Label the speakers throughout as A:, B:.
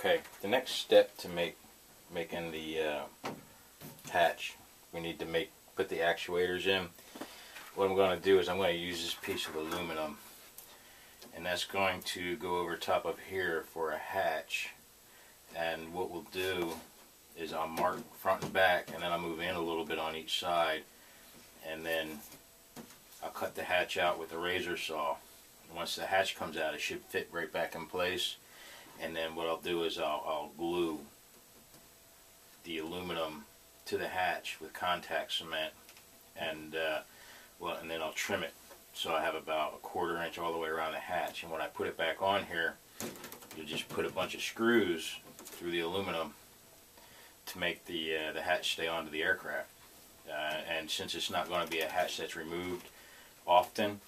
A: Okay, the next step to making the hatch, we need to put the actuators in. What I'm going to do is I'm going to use this piece of aluminum, and that's going to go over top of here for a hatch. And what we'll do is I'll mark front and back, and then I'll move in a little bit on each side, and then I'll cut the hatch out with a razor saw. And once the hatch comes out, it should fit right back in place. And then what I'll do is I'll glue the aluminum to the hatch with contact cement, and and then I'll trim it so I have about a 1/4 inch all the way around the hatch. And when I put it back on here, you'll just put a bunch of screws through the aluminum to make the hatch stay onto the aircraft. And since it's not going to be a hatch that's removed often,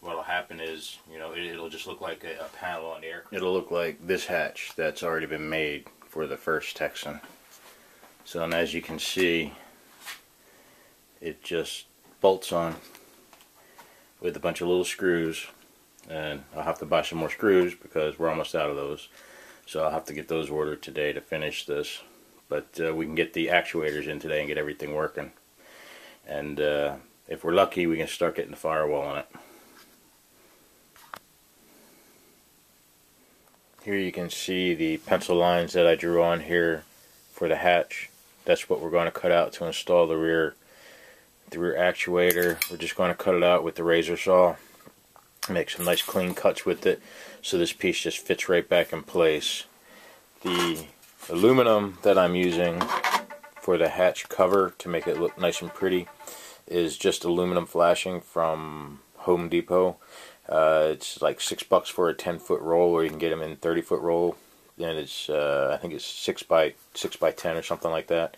A: what'll happen is, it'll just look like a panel on the aircraft. It'll look like this hatch that's already been made for the first Texan. So, and as you can see, it just bolts on with a bunch of little screws, and I'll have to buy some more screws because we're almost out of those. So I'll have to get those ordered today to finish this. But we can get the actuators in today and get everything working. And if we're lucky, we can start getting the firewall on it. Here you can see the pencil lines that I drew on here for the hatch. That's what we're going to cut out to install the rear actuator. We're just going to cut it out with the razor saw. Make some nice clean cuts with it so this piece just fits right back in place. The aluminum that I'm using for the hatch cover to make it look nice and pretty is just aluminum flashing from Home Depot. It's like $6 for a 10-foot roll, or you can get them in 30-foot roll, and it's I think it's 6 by 10 or something like that.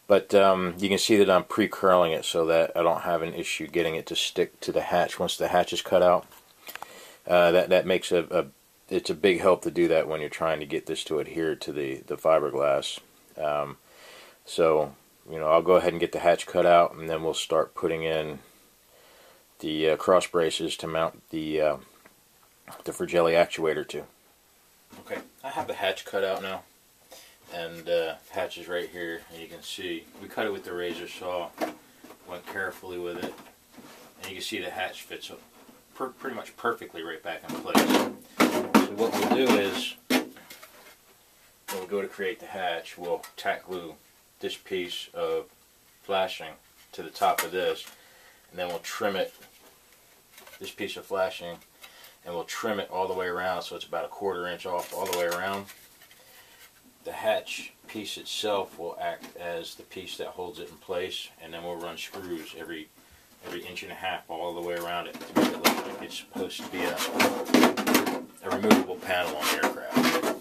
A: But you can see that I'm pre-curling it so that I don't have an issue getting it to stick to the hatch once the hatch is cut out. That makes it's a big help to do that when you're trying to get this to adhere to the fiberglass. So I'll go ahead and get the hatch cut out, and then we'll start putting in the cross braces to mount the Ziroli actuator to. Okay, I have the hatch cut out now, and hatch is right here, and you can see we cut it with the razor saw, went carefully with it, and you can see the hatch fits up pretty much perfectly right back in place. So what we'll do is, when we go to create the hatch, we'll tack glue this piece of flashing to the top of this, and then we'll trim it, this piece of flashing, and we'll trim it all the way around so it's about a 1/4 inch off all the way around. The hatch piece itself will act as the piece that holds it in place, and then we'll run screws every 1.5 inches all the way around it to make it look like it's supposed to be a removable panel on the aircraft.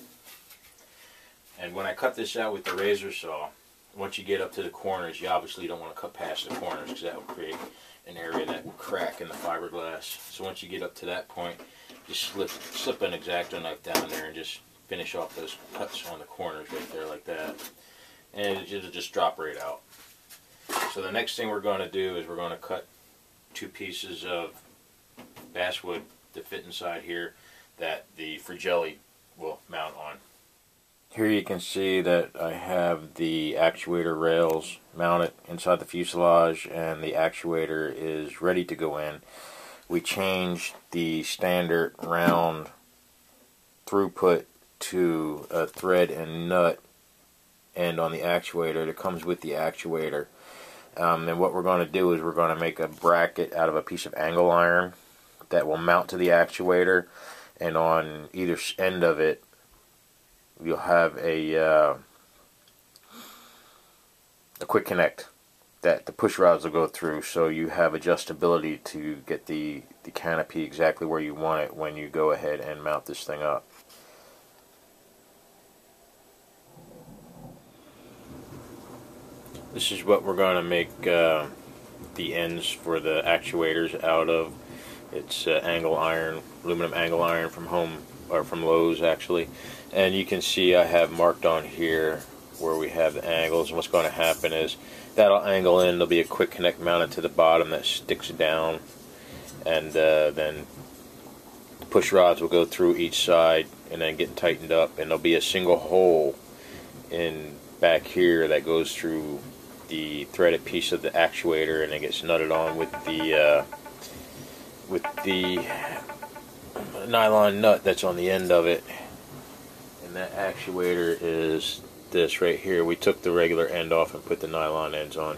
A: And when I cut this out with the razor saw, once you get up to the corners, you obviously don't want to cut past the corners because that will create an area that will crack in the fiberglass. So once you get up to that point, just slip an X-Acto knife down there and just finish off those cuts on the corners right there like that. And it'll just drop right out. So the next thing we're going to do is we're going to cut 2 pieces of basswood to fit inside here that the Ziroli will mount on. Here you can see that I have the actuator rails mounted inside the fuselage, and the actuator is ready to go in. We changed the standard round throughput to a thread and nut end on the actuator that comes with the actuator. And what we're going to do is we're going to make a bracket out of a piece of angle iron that will mount to the actuator, and on either end of it you'll have a quick connect that the push rods will go through, so you have adjustability to get the canopy exactly where you want it when you go ahead and mount this thing up. This is what we're going to make the ends for the actuators out of. It's angle iron, aluminum angle iron from home, or from Lowe's actually. And you can see I have marked on here where we have the angles, and what's going to happen is that'll angle in, there'll be a quick connect mounted to the bottom that sticks down, and then the push rods will go through each side and then get tightened up, and there'll be a single hole in back here that goes through the threaded piece of the actuator, and it gets nutted on with the nylon nut that's on the end of it. And that actuator is this right here. We took the regular end off and put the nylon ends on,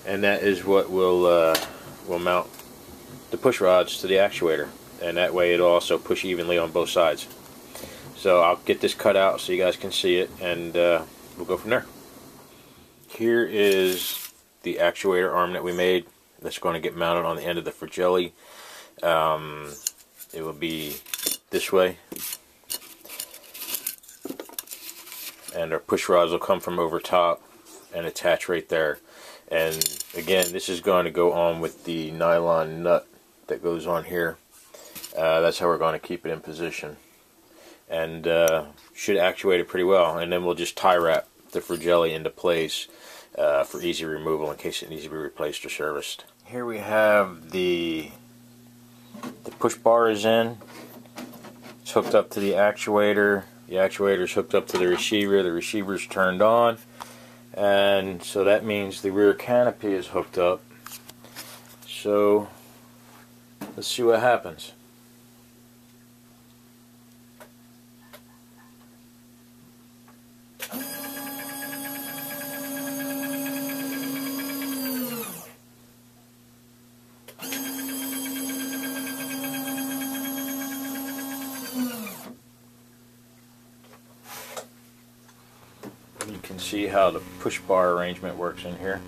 A: and that is what will mount the push rods to the actuator, and that way it'll also push evenly on both sides. So I'll get this cut out so you guys can see it, and we'll go from there. Here is the actuator arm that we made that's going to get mounted on the end of the Ziroli. It will be this way, and our push rods will come from over top and attach right there. And again, this is going to go on with the nylon nut that goes on here. That's how we're going to keep it in position, and should actuate it pretty well. And then we'll just tie wrap the Ziroli into place for easy removal in case it needs to be replaced or serviced. Here we have the push bar is in. It's hooked up to the actuator. The actuator is hooked up to the receiver. The receiver's turned on, and so that means the rear canopy is hooked up. So let's see what happens. You can see how the push bar arrangement works in here.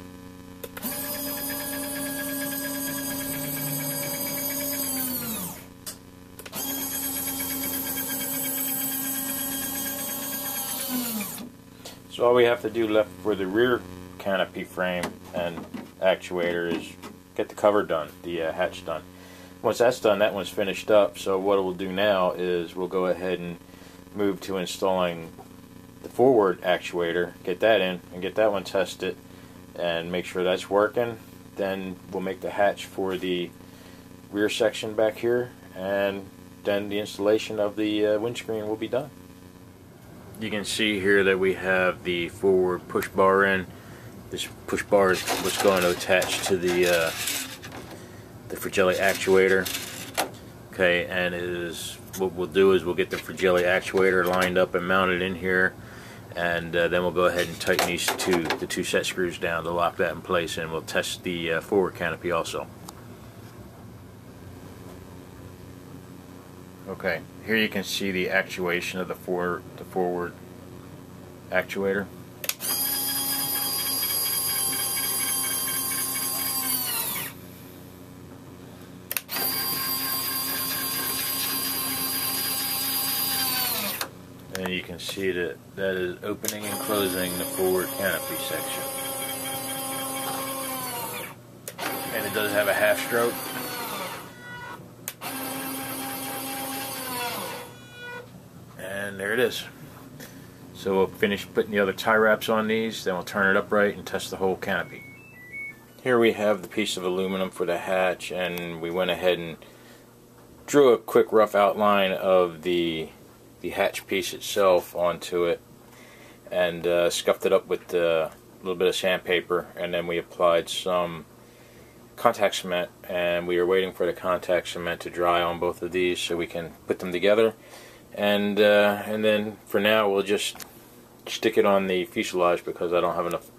A: So all we have to do left for the rear canopy frame and actuator is get the cover done, the hatch done. Once that's done, that one's finished up. So what we'll do now is we'll go ahead and move to installing the forward actuator, get that in and get that one tested and make sure that's working. Then we'll make the hatch for the rear section back here, and then the installation of the windscreen will be done. You can see here that we have the forward push bar in. This push bar is what's going to attach to the Ziroli actuator. Okay, and what we'll do is we'll get the Ziroli actuator lined up and mounted in here, and then we'll go ahead and tighten the two set screws down to lock that in place, and we'll test the forward canopy also. Okay, here you can see the actuation of the forward actuator. And you can see that is opening and closing the forward canopy section. And it does have a half stroke. And there it is. So we'll finish putting the other tie wraps on these, then we'll turn it upright and test the whole canopy. Here we have the piece of aluminum for the hatch, and we went ahead and drew a quick rough outline of the hatch piece itself onto it, and scuffed it up with a little bit of sandpaper, and then we applied some contact cement, and we are waiting for the contact cement to dry on both of these so we can put them together. And then for now we'll just stick it on the fuselage because I don't have enough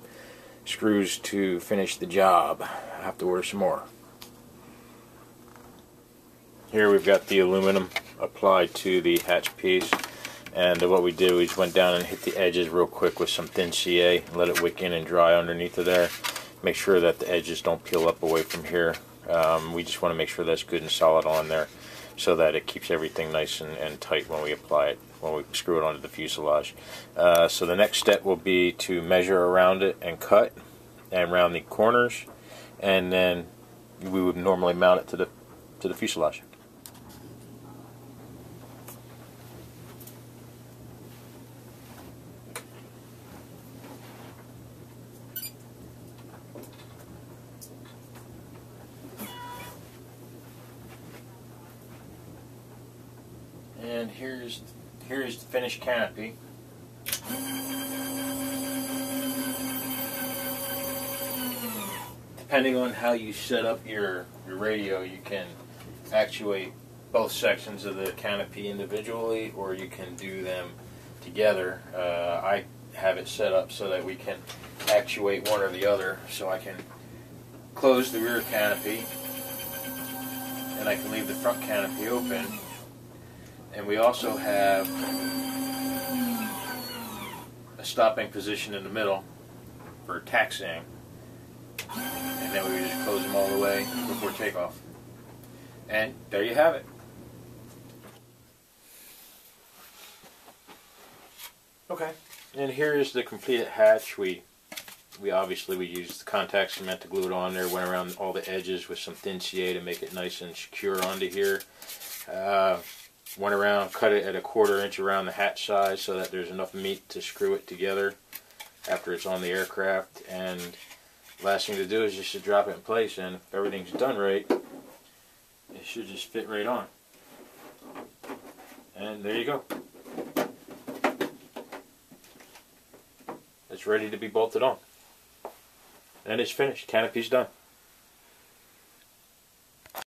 A: screws to finish the job. I have to order some more. Here we've got the aluminum applied to the hatch piece, and what we did, we just went down and hit the edges real quick with some thin CA and let it wick in and dry underneath of there. Make sure that the edges don't peel up away from here. We just want to make sure that's good and solid on there, so that it keeps everything nice and tight when we apply it, when we screw it onto the fuselage. So the next step will be to measure around it and cut and around the corners, and then we would normally mount it to the fuselage. And here's the finished canopy. Depending on how you set up your radio, you can actuate both sections of the canopy individually, or you can do them together. I have it set up so that we can actuate one or the other, so I can close the rear canopy and I can leave the front canopy open. And we also have a stopping position in the middle for taxiing, and then we just close them all the way before takeoff. And there you have it. Okay, and here is the completed hatch. We obviously used the contact cement to glue it on there, went around all the edges with some thin CA to make it nice and secure onto here. Went around, cut it at a 1/4 inch around the hatch size so that there's enough meat to screw it together after it's on the aircraft. And last thing to do is just to drop it in place, and if everything's done right, it should just fit right on. And there you go. It's ready to be bolted on. And it's finished. Canopy's done.